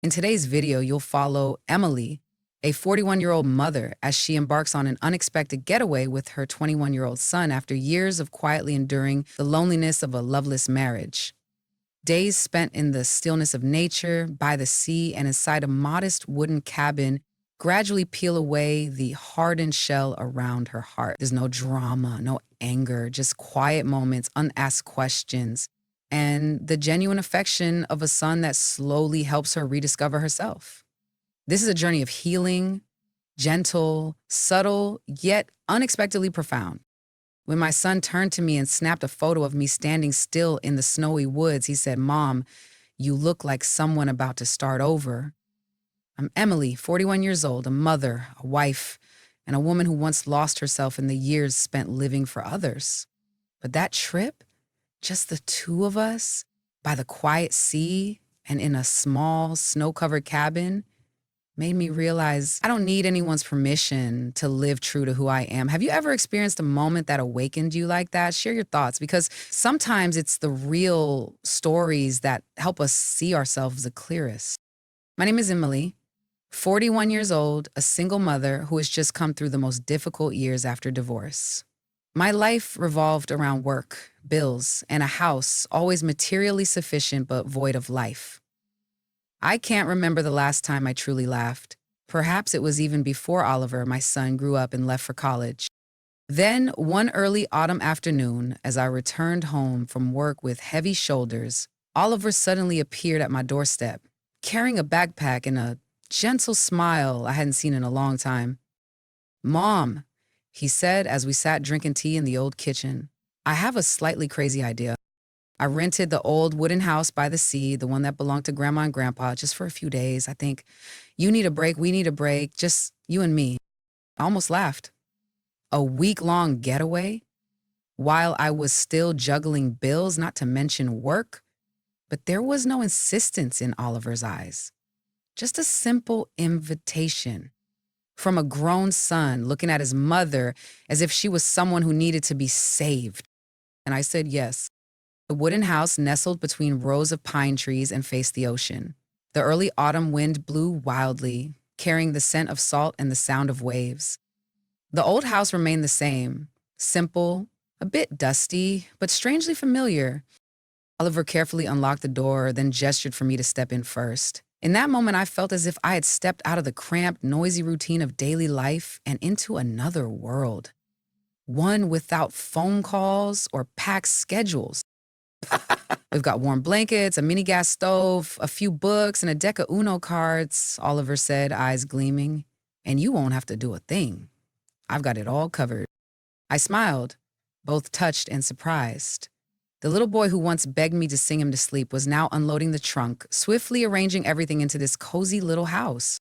In today's video, you'll follow Emily, a 41-year-old mother, as she embarks on an unexpected getaway with her 21-year-old son after years of quietly enduring the loneliness of a loveless marriage. Days spent in the stillness of nature, by the sea, and inside a modest wooden cabin gradually peel away the hardened shell around her heart. There's no drama, no anger, just quiet moments, unasked questions, and the genuine affection of a son that slowly helps her rediscover herself. This is a journey of healing, gentle, subtle, yet unexpectedly profound. When my son turned to me and snapped a photo of me standing still in the snowy woods, he said, "Mom, you look like someone about to start over." I'm Emily, 41 years old, a mother, a wife, and a woman who once lost herself in the years spent living for others. But that trip, just the two of us, by the quiet sea and in a small, snow-covered cabin, made me realize I don't need anyone's permission to live true to who I am. Have you ever experienced a moment that awakened you like that? Share your thoughts, because sometimes it's the real stories that help us see ourselves the clearest. My name is Emily, 41 years old, a single mother who has just come through the most difficult years after divorce. My life revolved around work, bills, and a house always materially sufficient but void of life. I can't remember the last time I truly laughed. Perhaps it was even before Oliver, my son, grew up and left for college. Then, one early autumn afternoon, as I returned home from work with heavy shoulders, Oliver suddenly appeared at my doorstep, carrying a backpack and a gentle smile I hadn't seen in a long time. "Mom," he said as we sat drinking tea in the old kitchen, "I have a slightly crazy idea. I rented the old wooden house by the sea, the one that belonged to Grandma and Grandpa, just for a few days. I think you need a break, we need a break, just you and me." I almost laughed. A week-long getaway? While I was still juggling bills, not to mention work? But there was no insistence in Oliver's eyes. Just a simple invitation from a grown son looking at his mother as if she was someone who needed to be saved. And I said yes. The wooden house nestled between rows of pine trees and faced the ocean. The early autumn wind blew wildly, carrying the scent of salt and the sound of waves. The old house remained the same, simple, a bit dusty, but strangely familiar. Oliver carefully unlocked the door, then gestured for me to step in first. In that moment, I felt as if I had stepped out of the cramped, noisy routine of daily life and into another world. One without phone calls or packed schedules. "We've got warm blankets, a mini gas stove, a few books, and a deck of Uno cards," Oliver said, eyes gleaming. "And you won't have to do a thing. I've got it all covered." I smiled, both touched and surprised. The little boy who once begged me to sing him to sleep was now unloading the trunk, swiftly arranging everything into this cozy little house.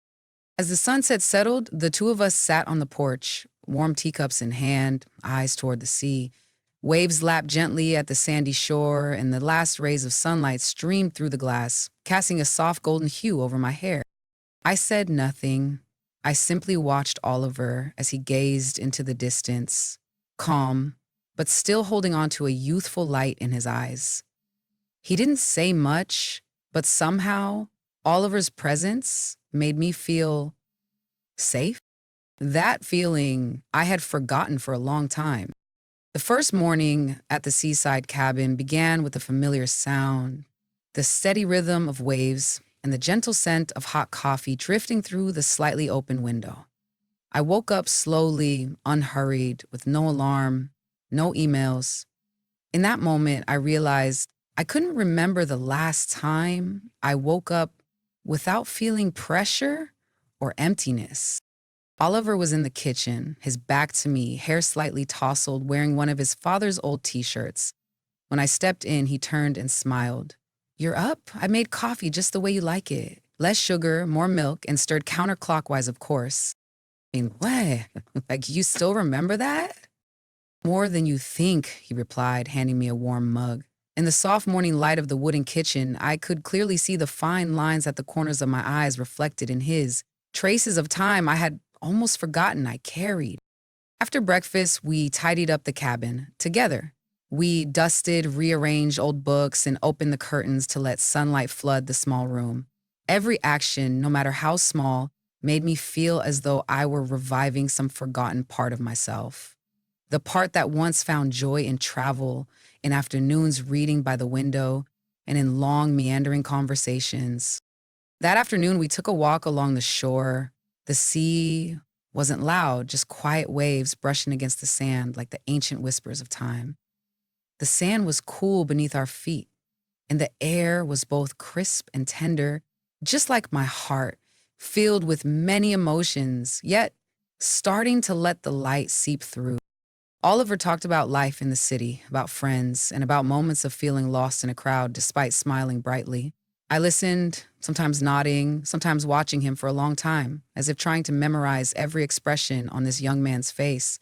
As the sunset settled, the two of us sat on the porch, warm teacups in hand, eyes toward the sea. Waves lapped gently at the sandy shore, and the last rays of sunlight streamed through the glass, casting a soft golden hue over my hair. I said nothing. I simply watched Oliver as he gazed into the distance, calm, but still holding on to a youthful light in his eyes. He didn't say much, but somehow Oliver's presence made me feel safe. That feeling I had forgotten for a long time. The first morning at the seaside cabin began with a familiar sound, the steady rhythm of waves and the gentle scent of hot coffee drifting through the slightly open window. I woke up slowly, unhurried, with no alarm, no emails. In that moment, I realized I couldn't remember the last time I woke up without feeling pressure or emptiness. Oliver was in the kitchen, his back to me, hair slightly tousled, wearing one of his father's old t-shirts. When I stepped in, he turned and smiled. "You're up? I made coffee just the way you like it. Less sugar, more milk, and stirred counterclockwise, of course." "I mean, what? Like, you still remember that?" "More than you think," he replied, handing me a warm mug. In the soft morning light of the wooden kitchen, I could clearly see the fine lines at the corners of my eyes reflected in his, traces of time I had almost forgotten I carried. After breakfast, we tidied up the cabin together. We dusted, rearranged old books, and opened the curtains to let sunlight flood the small room. Every action, no matter how small, made me feel as though I were reviving some forgotten part of myself. The part that once found joy in travel, in afternoons reading by the window, and in long, meandering conversations. That afternoon, we took a walk along the shore. The sea wasn't loud, just quiet waves brushing against the sand like the ancient whispers of time. The sand was cool beneath our feet, and the air was both crisp and tender, just like my heart, filled with many emotions, yet starting to let the light seep through. Oliver talked about life in the city, about friends, and about moments of feeling lost in a crowd despite smiling brightly. I listened, sometimes nodding, sometimes watching him for a long time, as if trying to memorize every expression on this young man's face.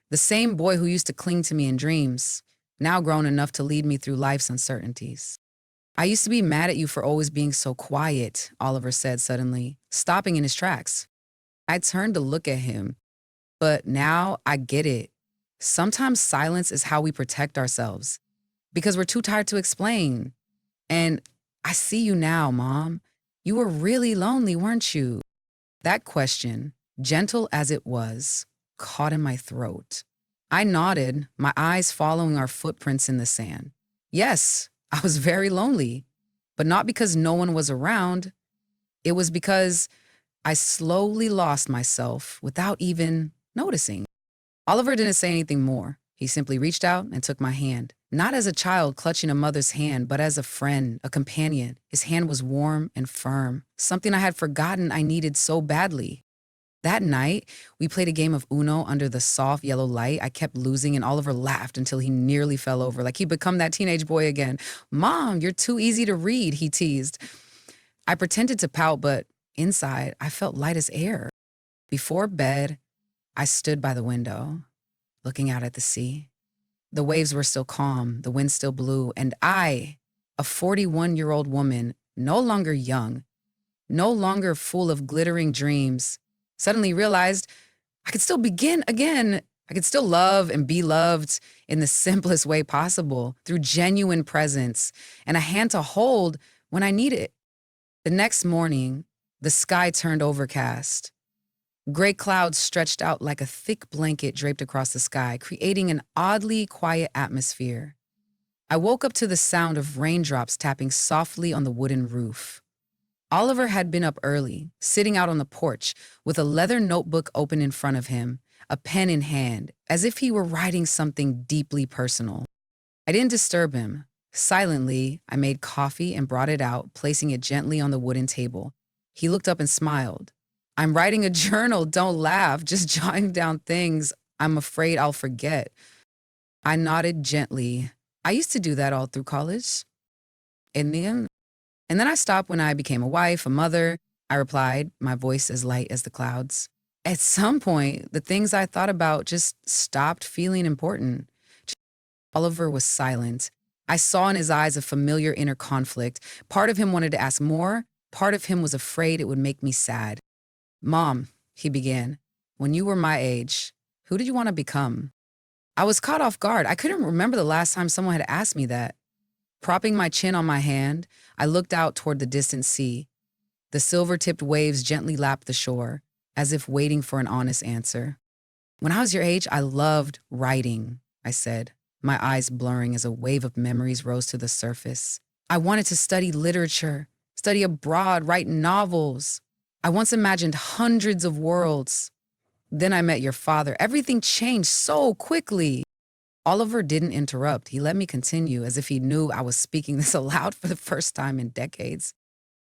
The same boy who used to cling to me in dreams, now grown enough to lead me through life's uncertainties. I used to be mad at you for always being so quiet, Oliver said suddenly, stopping in his tracks. I turned to look at him, but now I get it. Sometimes silence is how we protect ourselves because we're too tired to explain. And I see you now, Mom. You were really lonely, weren't you? That question, gentle as it was, caught in my throat. I nodded, my eyes following our footprints in the sand. Yes, I was very lonely, but not because no one was around. It was because I slowly lost myself without even noticing. Oliver didn't say anything more. He simply reached out and took my hand. Not as a child clutching a mother's hand, but as a friend, a companion. His hand was warm and firm, something I had forgotten I needed so badly. That night, we played a game of Uno under the soft yellow light. I kept losing, and Oliver laughed until he nearly fell over, like he'd become that teenage boy again. Mom, you're too easy to read, he teased. I pretended to pout, but inside, I felt light as air. Before bed, I stood by the window, looking out at the sea. The waves were still calm, the wind still blew, and I, a 41-year-old woman, no longer young, no longer full of glittering dreams, suddenly realized I could still begin again. I could still love and be loved in the simplest way possible, through genuine presence and a hand to hold when I need it. The next morning, the sky turned overcast. Gray clouds stretched out like a thick blanket draped across the sky, creating an oddly quiet atmosphere. I woke up to the sound of raindrops tapping softly on the wooden roof. Oliver had been up early, sitting out on the porch with a leather notebook open in front of him, a pen in hand, as if he were writing something deeply personal. I didn't disturb him. Silently, I made coffee and brought it out, placing it gently on the wooden table. He looked up and smiled. I'm writing a journal, don't laugh, just jotting down things I'm afraid I'll forget. I nodded gently. I used to do that all through college. And then I stopped when I became a wife, a mother. I replied, my voice as light as the clouds. At some point, the things I thought about just stopped feeling important. Oliver was silent. I saw in his eyes a familiar inner conflict. Part of him wanted to ask more. Part of him was afraid it would make me sad. Mom, he began, when you were my age, who did you want to become? I was caught off guard. I couldn't remember the last time someone had asked me that. Propping my chin on my hand, I looked out toward the distant sea. The silver-tipped waves gently lapped the shore, as if waiting for an honest answer. When I was your age, I loved writing, I said, my eyes blurring as a wave of memories rose to the surface. I wanted to study literature, study abroad, write novels. I once imagined hundreds of worlds. Then I met your father. Everything changed so quickly. Oliver didn't interrupt. He let me continue as if he knew I was speaking this aloud for the first time in decades.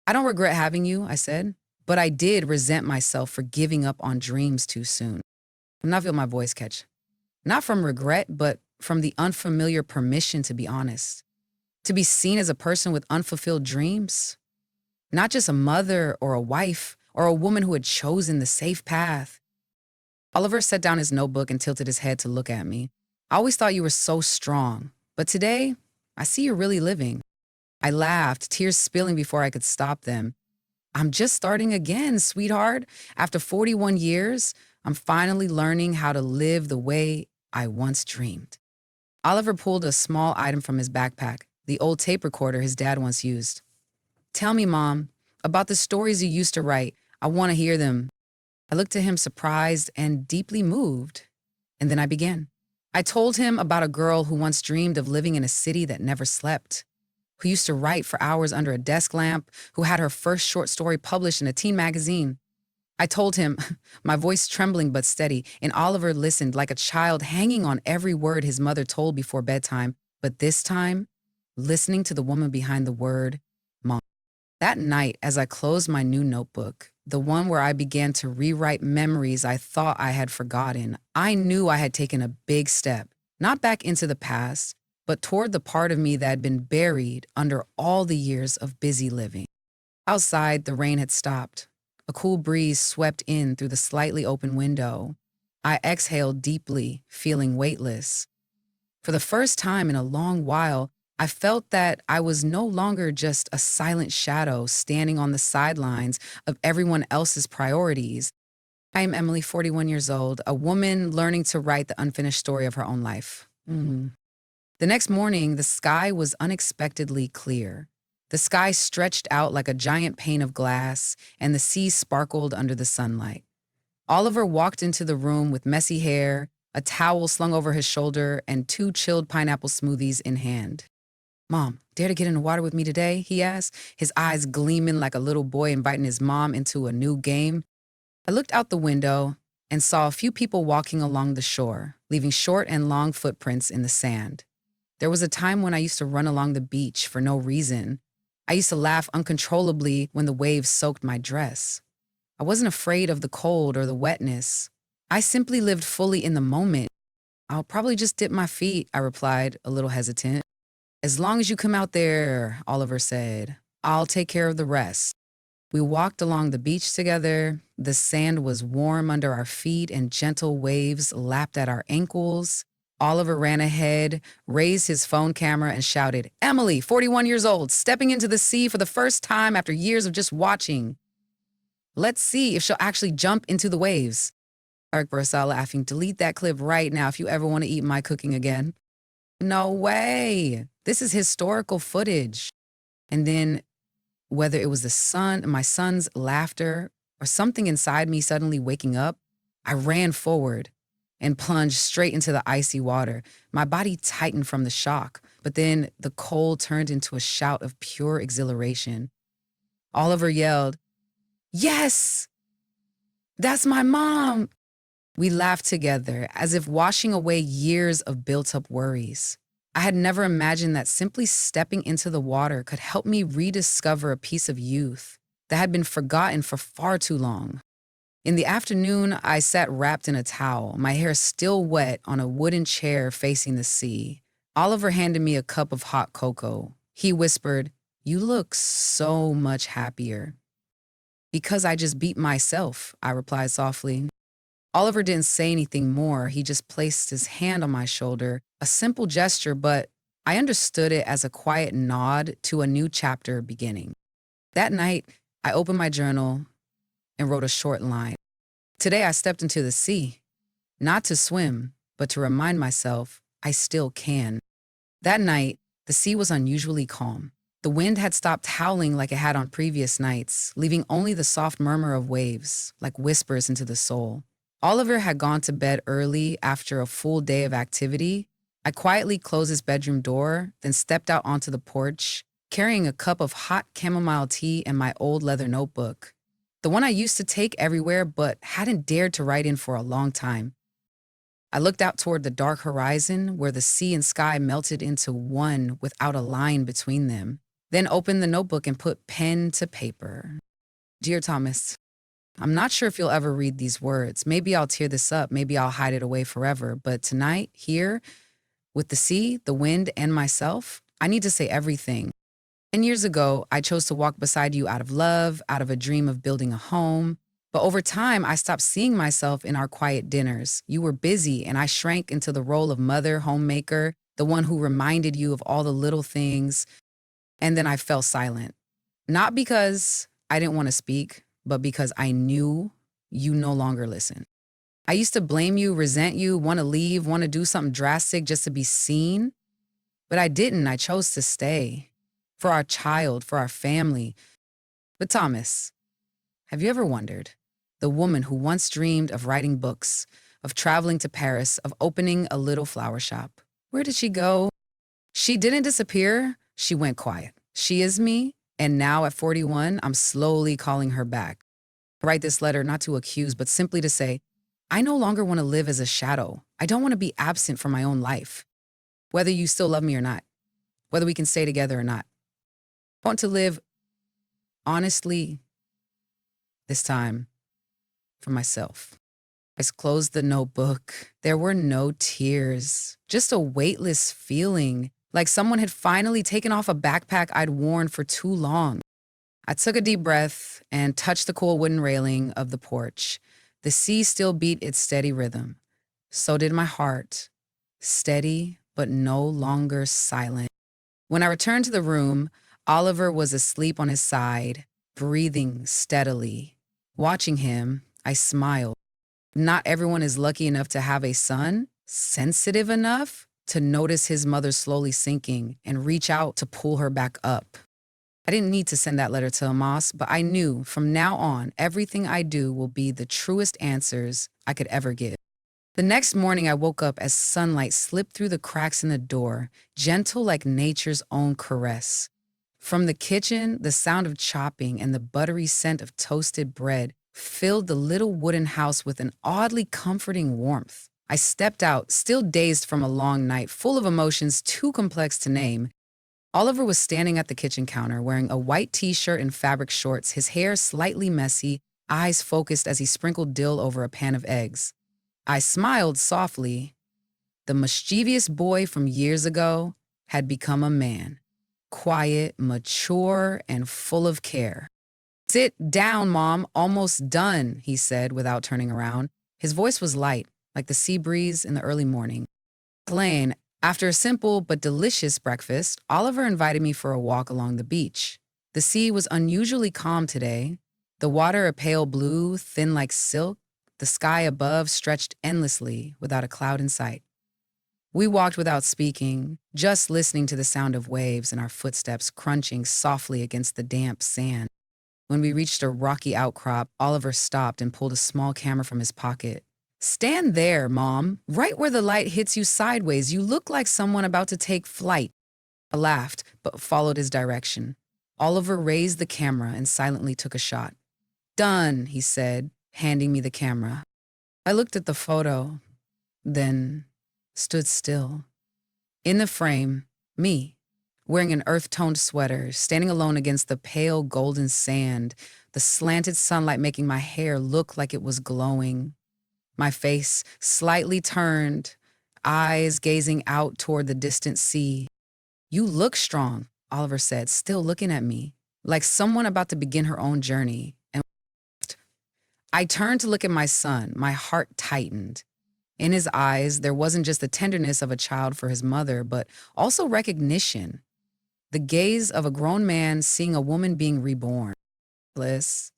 I don't regret having you, I said, but I did resent myself for giving up on dreams too soon. And I feel my voice catch. Not from regret, but from the unfamiliar permission to be honest. To be seen as a person with unfulfilled dreams. Not just a mother or a wife or a woman who had chosen the safe path. Oliver set down his notebook and tilted his head to look at me. I always thought you were so strong, but today, I see you're really living. I laughed, tears spilling before I could stop them. I'm just starting again, sweetheart. After 41 years, I'm finally learning how to live the way I once dreamed. Oliver pulled a small item from his backpack, the old tape recorder his dad once used. Tell me, Mom, About the stories you used to write. I want to hear them. I looked at him surprised and deeply moved. And then I began. I told him about a girl who once dreamed of living in a city that never slept, who used to write for hours under a desk lamp, who had her first short story published in a teen magazine. I told him, my voice trembling but steady, and Oliver listened like a child hanging on every word his mother told before bedtime, but this time, listening to the woman behind the word, Mom. That night, as I closed my new notebook, the one where I began to rewrite memories I thought I had forgotten, I knew I had taken a big step, not back into the past, but toward the part of me that had been buried under all the years of busy living. Outside, the rain had stopped. A cool breeze swept in through the slightly open window. I exhaled deeply, feeling weightless. For the first time in a long while, I felt that I was no longer just a silent shadow standing on the sidelines of everyone else's priorities. I am Emily, 41 years old, a woman learning to write the unfinished story of her own life. The next morning, the sky was unexpectedly clear. The sky stretched out like a giant pane of glass, and the sea sparkled under the sunlight. Oliver walked into the room with messy hair, a towel slung over his shoulder, and two chilled pineapple smoothies in hand. Mom, dare to get in the water with me today? He asked, his eyes gleaming like a little boy inviting his mom into a new game. I looked out the window and saw a few people walking along the shore, leaving short and long footprints in the sand. There was a time when I used to run along the beach for no reason. I used to laugh uncontrollably when the waves soaked my dress. I wasn't afraid of the cold or the wetness. I simply lived fully in the moment. I'll probably just dip my feet, I replied, a little hesitant. As long as you come out there, Oliver said, I'll take care of the rest. We walked along the beach together. The sand was warm under our feet and gentle waves lapped at our ankles. Oliver ran ahead, raised his phone camera, and shouted, Emily, 41 years old, stepping into the sea for the first time after years of just watching. Let's see if she'll actually jump into the waves. Eric burst out laughing. Delete that clip right now if you ever want to eat my cooking again. No way. This is historical footage. And then, whether it was my son's laughter, or something inside me suddenly waking up, I ran forward and plunged straight into the icy water. My body tightened from the shock, but then the cold turned into a shout of pure exhilaration. Oliver yelled, Yes! That's my mom! We laughed together, as if washing away years of built-up worries. I had never imagined that simply stepping into the water could help me rediscover a piece of youth that had been forgotten for far too long. In the afternoon, I sat wrapped in a towel, my hair still wet on a wooden chair facing the sea. Oliver handed me a cup of hot cocoa. He whispered, You look so much happier. Because I just beat myself, I replied softly. Oliver didn't say anything more. He just placed his hand on my shoulder, a simple gesture, but I understood it as a quiet nod to a new chapter beginning. That night, I opened my journal and wrote a short line. Today I stepped into the sea, not to swim, but to remind myself I still can. That night, the sea was unusually calm. The wind had stopped howling like it had on previous nights, leaving only the soft murmur of waves, like whispers into the soul. Oliver had gone to bed early after a full day of activity. I quietly closed his bedroom door, then stepped out onto the porch, carrying a cup of hot chamomile tea and my old leather notebook. The one I used to take everywhere but hadn't dared to write in for a long time. I looked out toward the dark horizon where the sea and sky melted into one without a line between them, then opened the notebook and put pen to paper. Dear Thomas, I'm not sure if you'll ever read these words. Maybe I'll tear this up, maybe I'll hide it away forever, but tonight, here, with the sea, the wind, and myself, I need to say everything. 10 years ago, I chose to walk beside you out of love, out of a dream of building a home. But over time, I stopped seeing myself in our quiet dinners. You were busy, and I shrank into the role of mother, homemaker, the one who reminded you of all the little things. And then I fell silent. Not because I didn't want to speak, but because I knew you no longer listened. I used to blame you, resent you, want to leave, want to do something drastic just to be seen. But I didn't. I chose to stay. For our child, for our family. But Thomas, have you ever wondered? The woman who once dreamed of writing books, of traveling to Paris, of opening a little flower shop. Where did she go? She didn't disappear. She went quiet. She is me. And now at 41, I'm slowly calling her back. I write this letter not to accuse, but simply to say, I no longer want to live as a shadow. I don't want to be absent from my own life. Whether you still love me or not, whether we can stay together or not. I want to live honestly, this time, for myself. I closed the notebook. There were no tears, just a weightless feeling, like someone had finally taken off a backpack I'd worn for too long. I took a deep breath and touched the cool wooden railing of the porch. The sea still beat its steady rhythm. So did my heart, steady but no longer silent. When I returned to the room, Oliver was asleep on his side, breathing steadily. Watching him, I smiled. Not everyone is lucky enough to have a son, sensitive enough to notice his mother slowly sinking and reach out to pull her back up. I didn't need to send that letter to Amos, but I knew from now on, everything I do will be the truest answers I could ever give. The next morning, I woke up as sunlight slipped through the cracks in the door, gentle like nature's own caress. From the kitchen, the sound of chopping and the buttery scent of toasted bread filled the little wooden house with an oddly comforting warmth. I stepped out, still dazed from a long night, full of emotions too complex to name. Oliver was standing at the kitchen counter, wearing a white t-shirt and fabric shorts, his hair slightly messy, eyes focused as he sprinkled dill over a pan of eggs. I smiled softly. The mischievous boy from years ago had become a man, quiet, mature, and full of care. Sit down, Mom, almost done, he said without turning around. His voice was light, like the sea breeze in the early morning. Plain, after a simple but delicious breakfast, Oliver invited me for a walk along the beach. The sea was unusually calm today, the water a pale blue, thin like silk, the sky above stretched endlessly without a cloud in sight. We walked without speaking, just listening to the sound of waves and our footsteps crunching softly against the damp sand. When we reached a rocky outcrop, Oliver stopped and pulled a small camera from his pocket. Stand there, Mom, right where the light hits you sideways. You look like someone about to take flight. I laughed, but followed his direction. Oliver raised the camera and silently took a shot. Done, he said, handing me the camera. I looked at the photo, then stood still. In the frame, me, wearing an earth-toned sweater, standing alone against the pale golden sand, the slanted sunlight making my hair look like it was glowing. My face slightly turned, eyes gazing out toward the distant sea. You look strong, Oliver said, still looking at me, like someone about to begin her own journey. And I turned to look at my son. My heart tightened. In his eyes, there wasn't just the tenderness of a child for his mother, but also recognition. The gaze of a grown man seeing a woman being reborn. Bliss.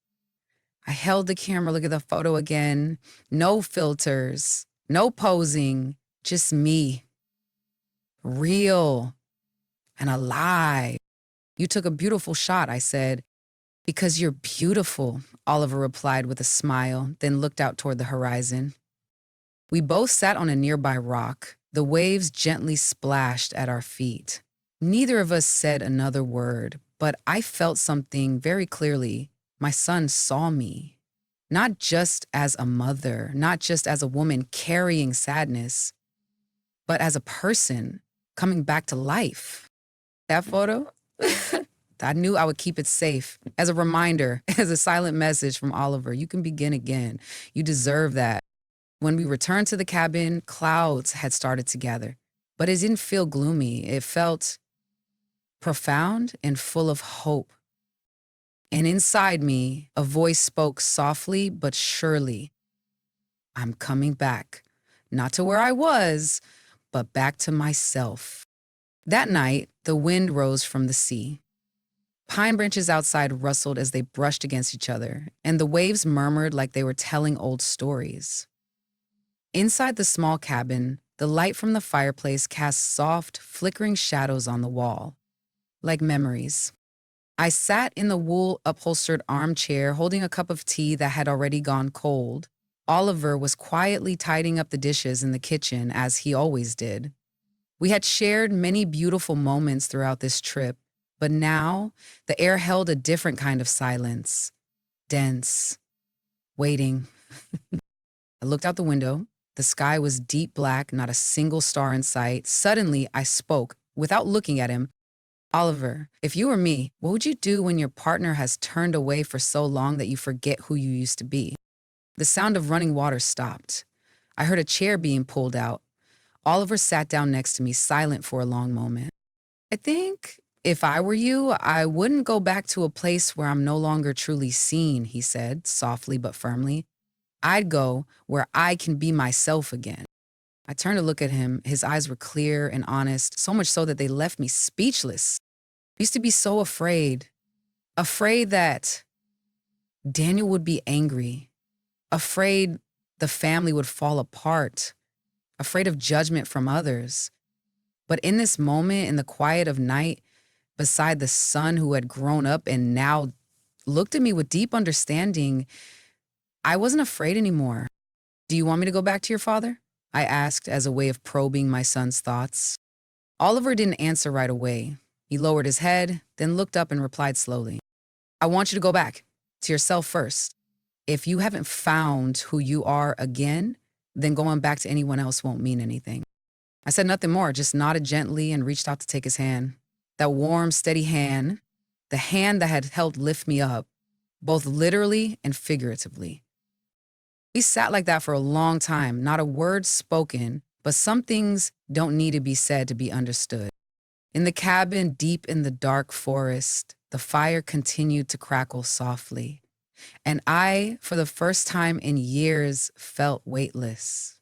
I held the camera, look at the photo again. No filters, no posing, just me. Real and alive. You took a beautiful shot, I said. Because you're beautiful, Oliver replied with a smile, then looked out toward the horizon. We both sat on a nearby rock. The waves gently splashed at our feet. Neither of us said another word, but I felt something very clearly. My son saw me. Not just as a mother, not just as a woman carrying sadness, but as a person coming back to life. That photo? I knew I would keep it safe as a reminder, as a silent message from Oliver. You can begin again. You deserve that. When we returned to the cabin, clouds had started to gather, but it didn't feel gloomy. It felt profound and full of hope. And inside me, a voice spoke softly but surely. I'm coming back, not to where I was, but back to myself. That night, the wind rose from the sea. Pine branches outside rustled as they brushed against each other, and the waves murmured like they were telling old stories. Inside the small cabin, the light from the fireplace cast soft, flickering shadows on the wall, like memories. I sat in the wool upholstered armchair holding a cup of tea that had already gone cold. Oliver was quietly tidying up the dishes in the kitchen as he always did. We had shared many beautiful moments throughout this trip, but now the air held a different kind of silence. Dense. Waiting. I looked out the window. The sky was deep black, not a single star in sight. Suddenly, I spoke, without looking at him. Oliver, if you were me, what would you do when your partner has turned away for so long that you forget who you used to be? The sound of running water stopped. I heard a chair being pulled out. Oliver sat down next to me, silent for a long moment. I think if I were you, I wouldn't go back to a place where I'm no longer truly seen, he said, softly but firmly. I'd go where I can be myself again. I turned to look at him. His eyes were clear and honest, so much so that they left me speechless. I used to be so afraid that Daniel would be angry, afraid the family would fall apart, afraid of judgment from others. But in this moment, in the quiet of night, beside the son who had grown up and now looked at me with deep understanding, I wasn't afraid anymore. Do you want me to go back to your father? I asked as a way of probing my son's thoughts. Oliver didn't answer right away. He lowered his head, then looked up and replied slowly. I want you to go back to yourself first. If you haven't found who you are again, then going back to anyone else won't mean anything. I said nothing more, just nodded gently and reached out to take his hand. That warm, steady hand, the hand that had helped lift me up, both literally and figuratively. We sat like that for a long time, not a word spoken, but some things don't need to be said to be understood. In the cabin, deep in the dark forest, the fire continued to crackle softly. And I, for the first time in years, felt weightless.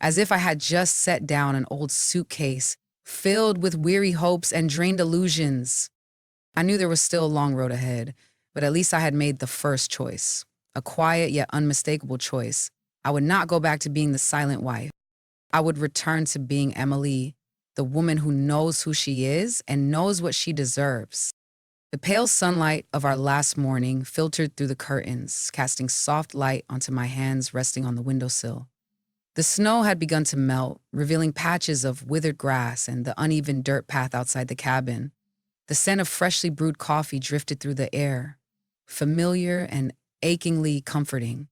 As if I had just set down an old suitcase filled with weary hopes and drained illusions. I knew there was still a long road ahead, but at least I had made the first choice. A quiet yet unmistakable choice. I would not go back to being the silent wife. I would return to being Emily, the woman who knows who she is and knows what she deserves. The pale sunlight of our last morning filtered through the curtains, casting soft light onto my hands resting on the windowsill. The snow had begun to melt, revealing patches of withered grass and the uneven dirt path outside the cabin. The scent of freshly brewed coffee drifted through the air, familiar and achingly comforting.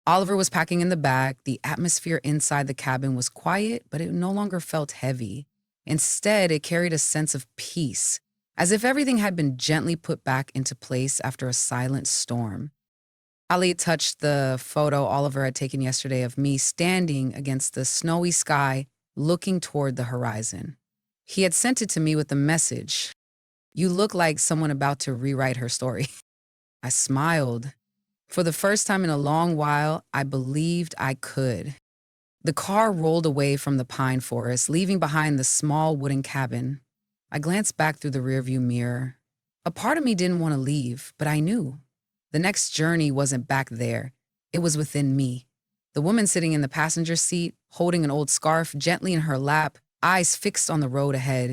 Oliver was packing in the bag. The atmosphere inside the cabin was quiet, but it no longer felt heavy. Instead, it carried a sense of peace, as if everything had been gently put back into place after a silent storm. Ali touched the photo Oliver had taken yesterday of me standing against the snowy sky, looking toward the horizon. He had sent it to me with the message, "You look like someone about to rewrite her story." I smiled. For the first time in a long while, I believed I could. The car rolled away from the pine forest, leaving behind the small wooden cabin. I glanced back through the rearview mirror. A part of me didn't want to leave, but I knew. The next journey wasn't back there. It was within me. The woman sitting in the passenger seat, holding an old scarf gently in her lap, eyes fixed on the road ahead.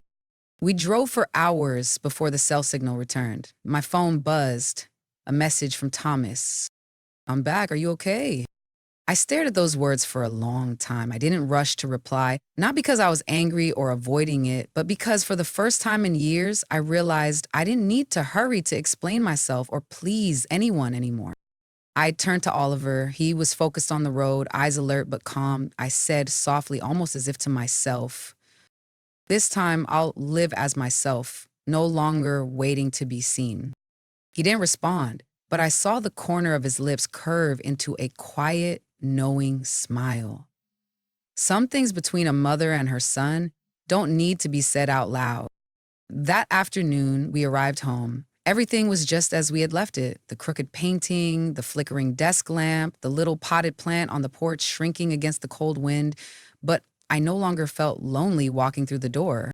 We drove for hours before the cell signal returned. My phone buzzed. A message from Thomas. "I'm back. Are you okay?" I stared at those words for a long time. I didn't rush to reply, not because I was angry or avoiding it, but because for the first time in years, I realized I didn't need to hurry to explain myself or please anyone anymore. I turned to Oliver. He was focused on the road, eyes alert but calm. I said softly, almost as if to myself, "This time I'll live as myself, no longer waiting to be seen." He didn't respond, but I saw the corner of his lips curve into a quiet, knowing smile. Some things between a mother and her son don't need to be said out loud. That afternoon, we arrived home. Everything was just as we had left it. The crooked painting, the flickering desk lamp, the little potted plant on the porch shrinking against the cold wind. But I no longer felt lonely walking through the door.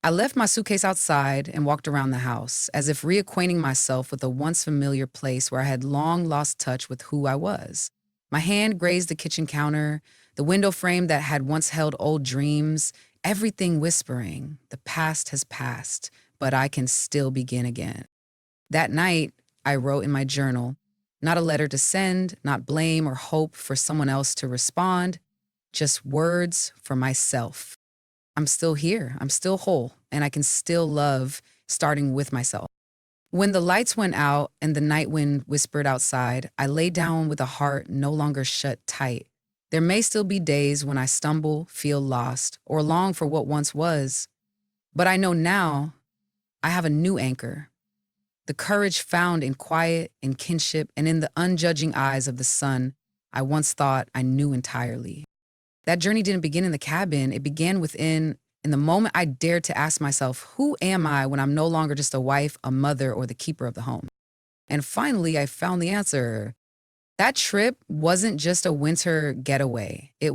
I left my suitcase outside and walked around the house, as if reacquainting myself with a once familiar place where I had long lost touch with who I was. My hand grazed the kitchen counter, the window frame that had once held old dreams, everything whispering, "The past has passed, but I can still begin again." That night, I wrote in my journal, not a letter to send, not blame or hope for someone else to respond, just words for myself. I'm still here, I'm still whole, and I can still love starting with myself. When the lights went out and the night wind whispered outside, I lay down with a heart no longer shut tight. There may still be days when I stumble, feel lost, or long for what once was, but I know now I have a new anchor. The courage found in quiet, in kinship, and in the unjudging eyes of the sun I once thought I knew entirely. That journey didn't begin in the cabin, it began in the moment I dared to ask myself, who am I when I'm no longer just a wife, a mother, or the keeper of the home? And finally, I found the answer. That trip wasn't just a winter getaway. It